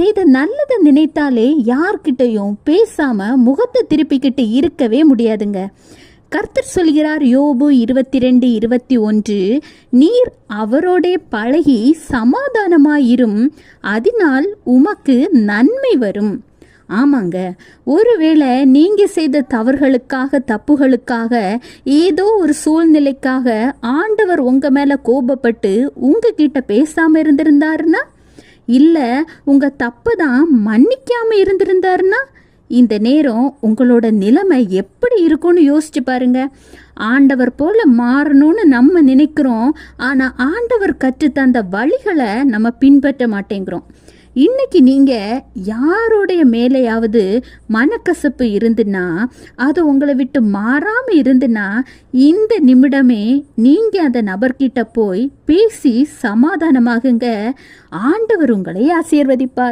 செய்த நல்லதை நினைத்தாலே யார்கிட்டையும் பேசாம முகத்தை திருப்பிக்கிட்டு இருக்கவே முடியாதுங்க. கர்த்தர் சொல்கிறார், யோபு 22:21, நீர் அவரோடே பழகி சமாதானமாயிரும், அதனால் உமக்கு நன்மை வரும். ஆமாங்க, ஒருவேளை நீங்கள் செய்த தப்புகளுக்காக ஏதோ ஒரு சூழ்நிலைக்காக ஆண்டவர் உங்கள் மேலே கோபப்பட்டு உங்ககிட்ட பேசாமல் இருந்திருந்தாருன்னா, இல்லை உங்கள் தப்பை தான் மன்னிக்காமல் இருந்திருந்தாருன்னா, இந்த நேரம் உங்களோட நிலைமை எப்படி இருக்கும்னு யோசிச்சு பாருங்க. ஆண்டவர் போல மாறணும்னு நம்ம நினைக்கிறோம், ஆனால் ஆண்டவர் கற்றுத்தந்த வழிகளை நம்ம பின்பற்ற மாட்டேங்கிறோம். இன்னைக்கு நீங்கள் யாருடைய மேலேயாவது மனக்கசப்பு இருந்துன்னா, அது உங்களை விட்டு மாறாமல் இருந்துன்னா, இந்த நிமிடமே நீங்கள் அந்த நபர்கிட்ட போய் பேசி சமாதானமாகுங்க. ஆண்டவர் உங்களை ஆசீர்வதிப்பார்.